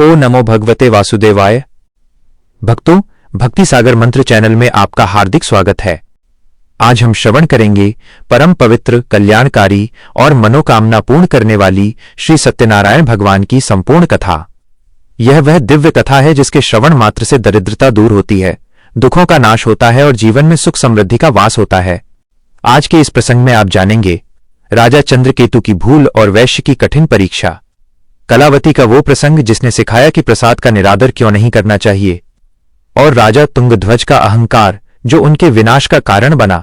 ओ नमो भगवते वासुदेवाय। भक्तों, भक्ति सागर मंत्र चैनल में आपका हार्दिक स्वागत है। आज हम श्रवण करेंगे परम पवित्र, कल्याणकारी और मनोकामना पूर्ण करने वाली श्री सत्यनारायण भगवान की संपूर्ण कथा। यह वह दिव्य कथा है जिसके श्रवण मात्र से दरिद्रता दूर होती है, दुखों का नाश होता है और जीवन में सुख समृद्धि का वास होता है। आज के इस प्रसंग में आप जानेंगे राजा चंद्रकेतु की भूल और वैश्य की कठिन परीक्षा, कलावती का वो प्रसंग जिसने सिखाया कि प्रसाद का निरादर क्यों नहीं करना चाहिए, और राजा तुंगध्वज का अहंकार जो उनके विनाश का कारण बना।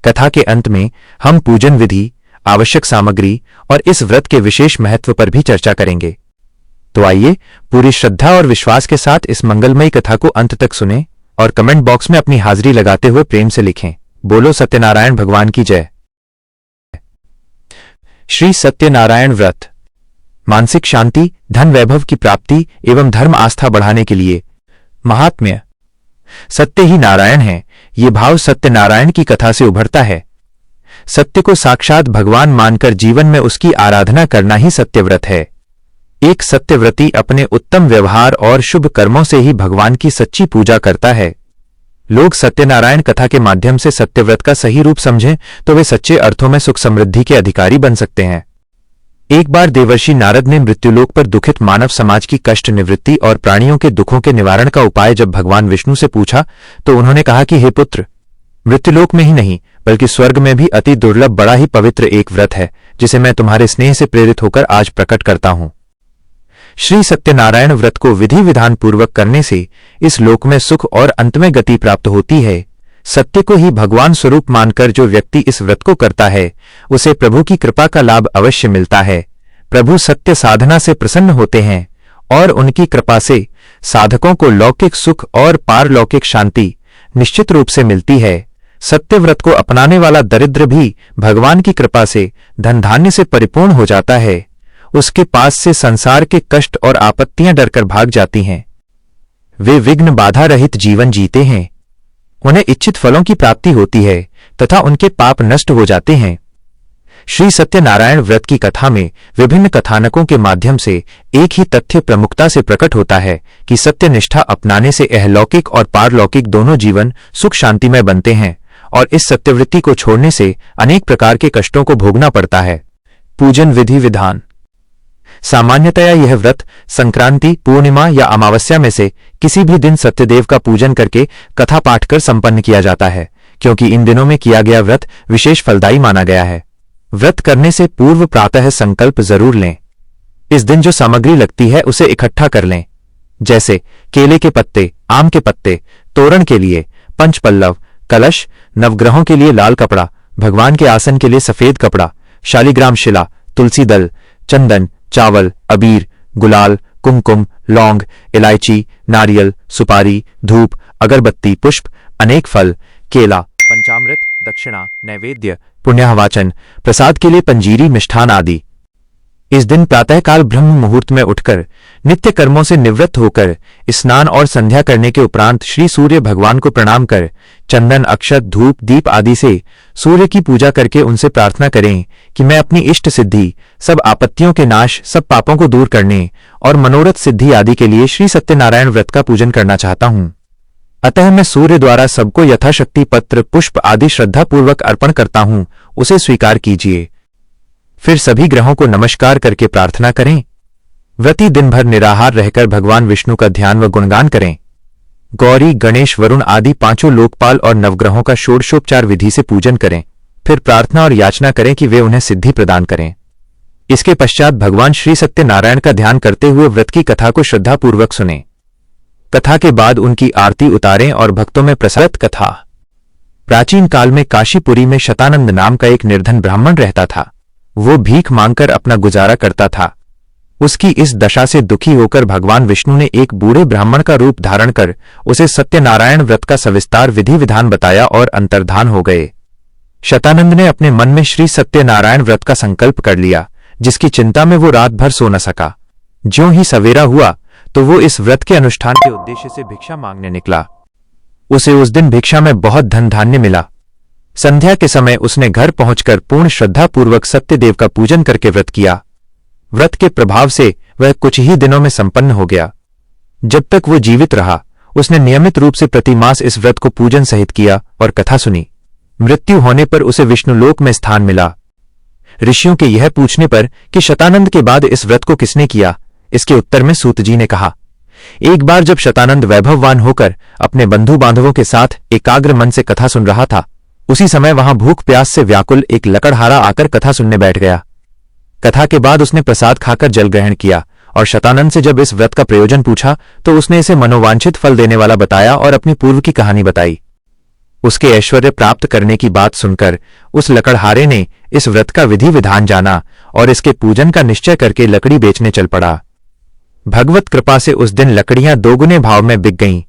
कथा के अंत में हम पूजन विधि, आवश्यक सामग्री और इस व्रत के विशेष महत्व पर भी चर्चा करेंगे। तो आइए पूरी श्रद्धा और विश्वास के साथ इस मंगलमयी कथा को अंत तक सुनें और कमेंट बॉक्स में अपनी हाजिरी लगाते हुए प्रेम से लिखें, बोलो सत्यनारायण भगवान की जय। श्री सत्यनारायण व्रत मानसिक शांति, धन वैभव की प्राप्ति एवं धर्म आस्था बढ़ाने के लिए। महात्म्य। सत्य ही नारायण है, ये भाव सत्यनारायण की कथा से उभरता है। सत्य को साक्षात भगवान मानकर जीवन में उसकी आराधना करना ही सत्यव्रत है। एक सत्यव्रती अपने उत्तम व्यवहार और शुभ कर्मों से ही भगवान की सच्ची पूजा करता है। लोग सत्यनारायण कथा के माध्यम से सत्यव्रत का सही रूप समझें तो वे सच्चे अर्थों में सुख समृद्धि के अधिकारी बन सकते हैं। एक बार देवर्षि नारद ने मृत्युलोक पर दुखित मानव समाज की कष्ट निवृत्ति और प्राणियों के दुखों के निवारण का उपाय जब भगवान विष्णु से पूछा तो उन्होंने कहा कि हे पुत्र, मृत्युलोक में ही नहीं बल्कि स्वर्ग में भी अति दुर्लभ बड़ा ही पवित्र एक व्रत है जिसे मैं तुम्हारे स्नेह से प्रेरित होकर आज प्रकट करता हूं। श्री सत्यनारायण व्रत को विधि विधान पूर्वक करने से इस लोक में सुख और अंत में गति प्राप्त होती है। सत्य को ही भगवान स्वरूप मानकर जो व्यक्ति इस व्रत को करता है उसे प्रभु की कृपा का लाभ अवश्य मिलता है। प्रभु सत्य साधना से प्रसन्न होते हैं और उनकी कृपा से साधकों को लौकिक सुख और पारलौकिक शांति निश्चित रूप से मिलती है। सत्य व्रत को अपनाने वाला दरिद्र भी भगवान की कृपा से धन धान्य से परिपूर्ण हो जाता है। उसके पास से संसार के कष्ट और आपत्तियां डरकर भाग जाती हैं। वे विघ्न बाधा रहित जीवन जीते हैं, उन्हें इच्छित फलों की प्राप्ति होती है तथा उनके पाप नष्ट हो जाते हैं। श्री सत्यनारायण व्रत की कथा में विभिन्न कथानकों के माध्यम से एक ही तथ्य प्रमुखता से प्रकट होता है कि सत्य निष्ठा अपनाने से अहलौकिक और पारलौकिक दोनों जीवन सुख शांति में बनते हैं और इस सत्यवृत्ति को छोड़ने से अनेक प्रकार के कष्टों को भोगना पड़ता है। पूजन विधि विधान। सामान्यतया यह व्रत संक्रांति, पूर्णिमा या अमावस्या में से किसी भी दिन सत्यदेव का पूजन करके कथा पाठ कर संपन्न किया जाता है, क्योंकि इन दिनों में किया गया व्रत विशेष फलदायी माना गया है। व्रत करने से पूर्व प्रातः संकल्प जरूर लें। इस दिन जो सामग्री लगती है उसे इकट्ठा कर लें, जैसे केले के पत्ते, आम के पत्ते, तोरण के लिए पंचपल्लव, कलश, नवग्रहों के लिए लाल कपड़ा, भगवान के आसन के लिए सफेद कपड़ा, शालिग्राम शिला, तुलसी दल, चंदन, चावल, अबीर, गुलाल, कुमकुम, लौंग, इलायची, नारियल, सुपारी, धूप, अगरबत्ती, पुष्प, अनेक फल, केला, पंचामृत, दक्षिणा, नैवेद्य, पुण्याहवाचन, प्रसाद के लिए पंजीरी, मिष्ठान आदि। इस दिन प्रातःकाल ब्रह्म मुहूर्त में उठकर नित्य कर्मों से निवृत्त होकर स्नान और संध्या करने के उपरांत श्री सूर्य भगवान को प्रणाम कर चंदन, अक्षत, धूप, दीप आदि से सूर्य की पूजा करके उनसे प्रार्थना करें कि मैं अपनी इष्ट सिद्धि, सब आपत्तियों के नाश, सब पापों को दूर करने और मनोरथ सिद्धि आदि के लिए श्री सत्यनारायण व्रत का पूजन करना चाहता हूं। अतः मैं सूर्य द्वारा सबको यथाशक्ति पत्र, पुष्प आदि श्रद्धापूर्वक अर्पण करता हूं, उसे स्वीकार कीजिए। फिर सभी ग्रहों को नमस्कार करके प्रार्थना करें। व्रती दिन भर निराहार रहकर भगवान विष्णु का ध्यान व गुणगान करें। गौरी, गणेश, वरुण आदि पांचों लोकपाल और नवग्रहों का षोडशोपचार विधि से पूजन करें। फिर प्रार्थना और याचना करें कि वे उन्हें सिद्धि प्रदान करें। इसके पश्चात भगवान श्री सत्यनारायण का ध्यान करते हुए व्रत की कथा को श्रद्धापूर्वक सुनें। कथा के बाद उनकी आरती उतारें और भक्तों में प्रसारित कथा। प्राचीन काल में काशीपुरी में शतानंद नाम का एक निर्धन ब्राह्मण रहता था। वो भीख मांगकर अपना गुजारा करता था। उसकी इस दशा से दुखी होकर भगवान विष्णु ने एक बूढ़े ब्राह्मण का रूप धारण कर उसे सत्यनारायण व्रत का सविस्तार विधि विधान बताया और अंतर्धान हो गए। शतानंद ने अपने मन में श्री सत्यनारायण व्रत का संकल्प कर लिया, जिसकी चिंता में वो रात भर सो न सका। ज्यों ही सवेरा हुआ तो वो इस व्रत के अनुष्ठान के उद्देश्य से भिक्षा मांगने निकला। उसे उस दिन भिक्षा में बहुत धन धान्य मिला। संध्या के समय उसने घर पहुंचकर पूर्ण श्रद्धापूर्वक सत्यदेव का पूजन करके व्रत किया। व्रत के प्रभाव से वह कुछ ही दिनों में संपन्न हो गया। जब तक वो जीवित रहा उसने नियमित रूप से प्रति मास इस व्रत को पूजन सहित किया और कथा सुनी। मृत्यु होने पर उसे विष्णुलोक में स्थान मिला। ऋषियों के यह पूछने पर कि शतानंद के बाद इस व्रत को किसने किया, इसके उत्तर में सूत जी ने कहा, एक बार जब शतानंद वैभववान होकर अपने बंधु बांधवों के साथ एकाग्र मन से कथा सुन रहा था, उसी समय वहां भूख प्यास से व्याकुल एक लकड़हारा आकर कथा सुनने बैठ गया। कथा के बाद उसने प्रसाद खाकर जल ग्रहण किया और शतानंद से जब इस व्रत का प्रयोजन पूछा तो उसने इसे मनोवांछित फल देने वाला बताया और अपनी पूर्व की कहानी बताई। उसके ऐश्वर्य प्राप्त करने की बात सुनकर उस लकड़हारे ने इस व्रत का विधि विधान जाना और इसके पूजन का निश्चय करके लकड़ी बेचने चल पड़ा। भगवत कृपा से उस दिन लकड़ियां दोगुने भाव में बिक गईं।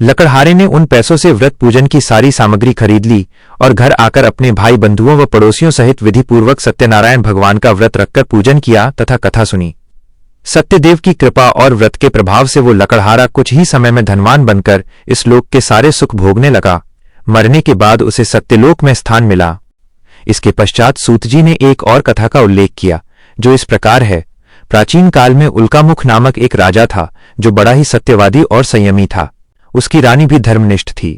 लकड़हारे ने उन पैसों से व्रत पूजन की सारी सामग्री खरीद ली और घर आकर अपने भाई बंधुओं व पड़ोसियों सहित विधिपूर्वक सत्यनारायण भगवान का व्रत रखकर पूजन किया तथा कथा सुनी। सत्यदेव की कृपा और व्रत के प्रभाव से वो लकड़हारा कुछ ही समय में धनवान बनकर इस लोक के सारे सुख भोगने लगा। मरने के बाद उसे सत्यलोक में स्थान मिला। इसके पश्चात सूत जी ने एक और कथा का उल्लेख किया जो इस प्रकार है। प्राचीन काल में उल्कामुख नामक एक राजा था जो बड़ा ही सत्यवादी और संयमी था। उसकी रानी भी धर्मनिष्ठ थी।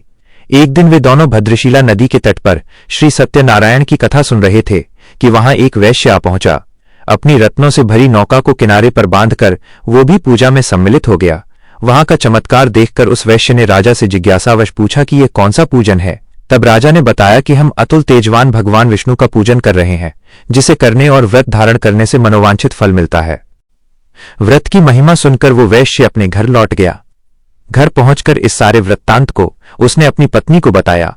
एक दिन वे दोनों भद्रशिला नदी के तट पर श्री सत्यनारायण की कथा सुन रहे थे कि वहां एक वैश्य आ पहुंचा। अपनी रत्नों से भरी नौका को किनारे पर बांधकर वो भी पूजा में सम्मिलित हो गया। वहां का चमत्कार देखकर उस वैश्य ने राजा से जिज्ञासावश पूछा कि यह कौन सा पूजन है। तब राजा ने बताया कि हम अतुल तेजवान भगवान विष्णु का पूजन कर रहे हैं, जिसे करने और व्रत धारण करने से मनोवांछित फल मिलता है। व्रत की महिमा सुनकर वो वैश्य अपने घर लौट गया। घर पहुंचकर इस सारे वृत्तांत को उसने अपनी पत्नी को बताया।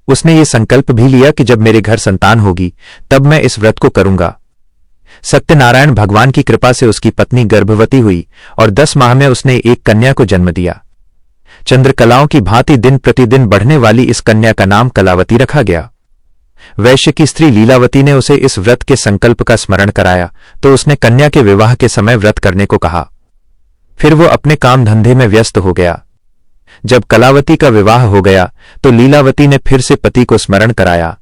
उसने ये संकल्प भी लिया कि जब मेरे घर संतान होगी तब मैं इस व्रत को करूंगा। सत्यनारायण भगवान की कृपा से उसकी पत्नी गर्भवती हुई और 10 माह में उसने एक कन्या को जन्म दिया। चंद्रकलाओं की भांति दिन प्रतिदिन बढ़ने वाली इस कन्या का नाम कलावती रखा गया। वैश्य की स्त्री लीलावती ने उसे इस व्रत के संकल्प का स्मरण कराया तो उसने कन्या के विवाह के समय व्रत करने को कहा। फिर वो अपने काम धंधे में व्यस्त हो गया। जब कलावती का विवाह हो गया तो लीलावती ने फिर से पति को स्मरण कराया।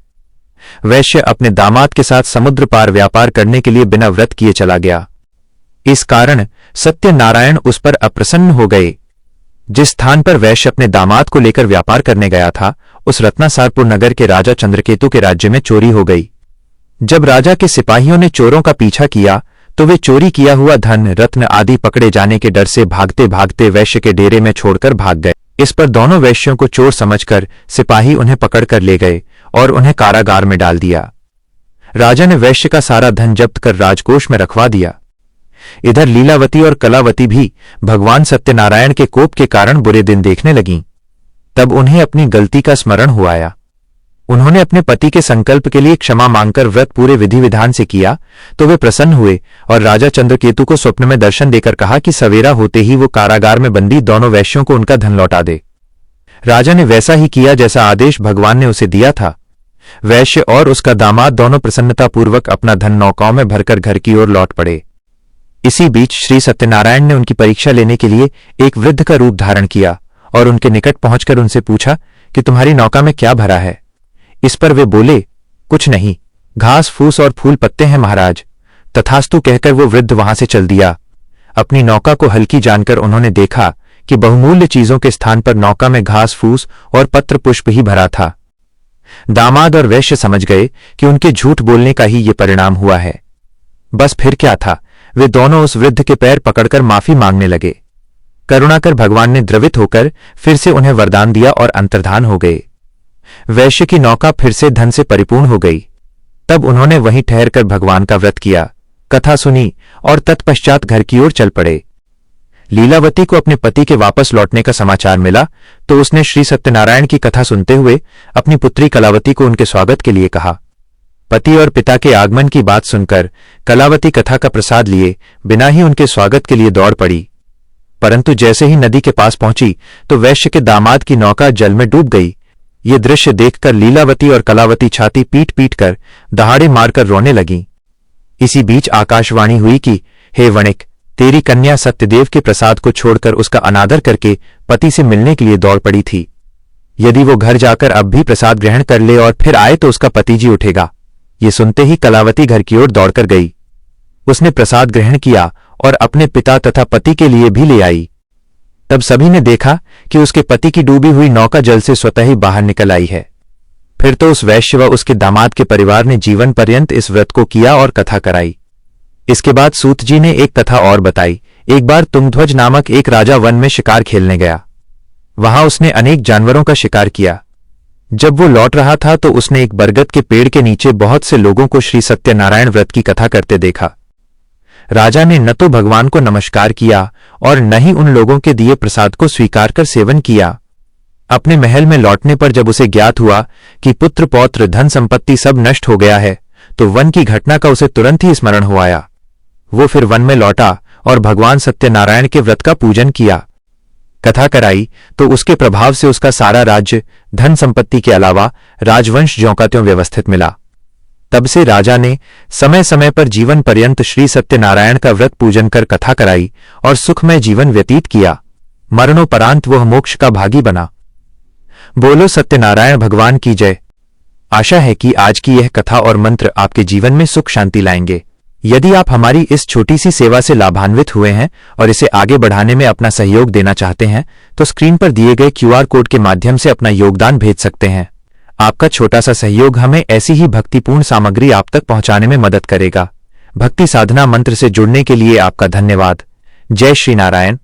वैश्य अपने दामाद के साथ समुद्र पार व्यापार करने के लिए बिना व्रत किए चला गया। इस कारण सत्यनारायण उस पर अप्रसन्न हो गए। जिस स्थान पर वैश्य अपने दामाद को लेकर व्यापार करने गया था उस रत्नासारपुर नगर के राजा चंद्रकेतु के राज्य में चोरी हो गई। जब राजा के सिपाहियों ने चोरों का पीछा किया तो वे चोरी किया हुआ धन रत्न आदि पकड़े जाने के डर से भागते भागते वैश्य के डेरे में छोड़कर भाग गए। इस पर दोनों वैश्यों को चोर समझकर सिपाही उन्हें पकड़कर ले गए और उन्हें कारागार में डाल दिया। राजा ने वैश्य का सारा धन जब्त कर राजकोष में रखवा दिया। इधर लीलावती और कलावती भी भगवान सत्यनारायण के कोप के कारण बुरे दिन देखने लगीं। तब उन्हें अपनी गलती का स्मरण हुआया। उन्होंने अपने पति के संकल्प के लिए क्षमा मांगकर व्रत पूरे विधि विधान से किया तो वे प्रसन्न हुए और राजा चंद्रकेतु को स्वप्न में दर्शन देकर कहा कि सवेरा होते ही वो कारागार में बंदी दोनों वैश्यों को उनका धन लौटा दे। राजा ने वैसा ही किया जैसा आदेश भगवान ने उसे दिया था। वैश्य और उसका दामाद दोनों प्रसन्नतापूर्वक अपना धन नौकाओं में भरकर घर की ओर लौट पड़े। इसी बीच श्री सत्यनारायण ने उनकी परीक्षा लेने के लिए एक वृद्ध का रूप धारण किया और उनके निकट पहुंचकर उनसे पूछा कि तुम्हारी नौका में क्या भरा है। इस पर वे बोले, कुछ नहीं, घास फूस और फूल पत्ते हैं महाराज। तथास्तु कहकर वो वृद्ध वहां से चल दिया। अपनी नौका को हल्की जानकर उन्होंने देखा कि बहुमूल्य चीजों के स्थान पर नौका में घास फूस और पत्र पुष्प ही भरा था। दामाद और वैश्य समझ गए कि उनके झूठ बोलने का ही ये परिणाम हुआ है। बस फिर क्या था, वे दोनों उस वृद्ध के पैर पकड़कर माफी मांगने लगे। करुणाकर भगवान ने द्रवित होकर फिर से उन्हें वरदान दिया और अंतर्धान हो गए। वैश्य की नौका फिर से धन से परिपूर्ण हो गई। तब उन्होंने वहीं ठहरकर भगवान का व्रत किया, कथा सुनी और तत्पश्चात घर की ओर चल पड़े। लीलावती को अपने पति के वापस लौटने का समाचार मिला तो उसने श्री सत्यनारायण की कथा सुनते हुए अपनी पुत्री कलावती को उनके स्वागत के लिए कहा। पति और पिता के आगमन की बात सुनकर कलावती कथा का प्रसाद लिए बिना ही उनके स्वागत के लिए दौड़ पड़ी। परंतु जैसे ही नदी के पास पहुंची तो वैश्य के दामाद की नौका जल में डूब गई। ये दृश्य देखकर लीलावती और कलावती छाती पीट पीट कर दहाड़े मारकर रोने लगीं। इसी बीच आकाशवाणी हुई कि हे वणिक, तेरी कन्या सत्यदेव के प्रसाद को छोड़कर उसका अनादर करके पति से मिलने के लिए दौड़ पड़ी थी। यदि वो घर जाकर अब भी प्रसाद ग्रहण कर ले और फिर आए तो उसका पति जी उठेगा। ये सुनते ही कलावती घर की ओर दौड़कर गई। उसने प्रसाद ग्रहण किया और अपने पिता तथा पति के लिए भी ले आई। तब सभी ने देखा कि उसके पति की डूबी हुई नौका जल से स्वतः ही बाहर निकल आई है। फिर तो उस वैश्य व उसके दामाद के परिवार ने जीवन पर्यंत इस व्रत को किया और कथा कराई। इसके बाद सूत जी ने एक कथा और बताई। एक बार तुंगध्वज नामक एक राजा वन में शिकार खेलने गया। वहां उसने अनेक जानवरों का शिकार किया। जब वो लौट रहा था तो उसने एक बरगद के पेड़ के नीचे बहुत से लोगों को श्री सत्यनारायण व्रत की कथा करते देखा। राजा ने न तो भगवान को नमस्कार किया और न ही उन लोगों के दिए प्रसाद को स्वीकार कर सेवन किया। अपने महल में लौटने पर जब उसे ज्ञात हुआ कि पुत्र पौत्र धन संपत्ति सब नष्ट हो गया है तो वन की घटना का उसे तुरंत ही स्मरण हो आया। वो फिर वन में लौटा और भगवान सत्यनारायण के व्रत का पूजन किया, कथा कराई तो उसके प्रभाव से उसका सारा राज्य धन संपत्ति के अलावा राजवंश ज्यों का त्यों व्यवस्थित मिला। तब से राजा ने समय समय पर जीवन पर्यंत श्री सत्यनारायण का व्रत पूजन कर कथा कराई और सुखमय जीवन व्यतीत किया। मरणोपरांत वह मोक्ष का भागी बना। बोलो सत्यनारायण भगवान की जय। आशा है कि आज की यह कथा और मंत्र आपके जीवन में सुख शांति लाएंगे। यदि आप हमारी इस छोटी सी सेवा से लाभान्वित हुए हैं और इसे आगे बढ़ाने में अपना सहयोग देना चाहते हैं तो स्क्रीन पर दिए गए QR कोड के माध्यम से अपना योगदान भेज सकते हैं। आपका छोटा सा सहयोग हमें ऐसी ही भक्तिपूर्ण सामग्री आप तक पहुंचाने में मदद करेगा। भक्ति साधना मंत्र से जुड़ने के लिए आपका धन्यवाद। जय श्री नारायण।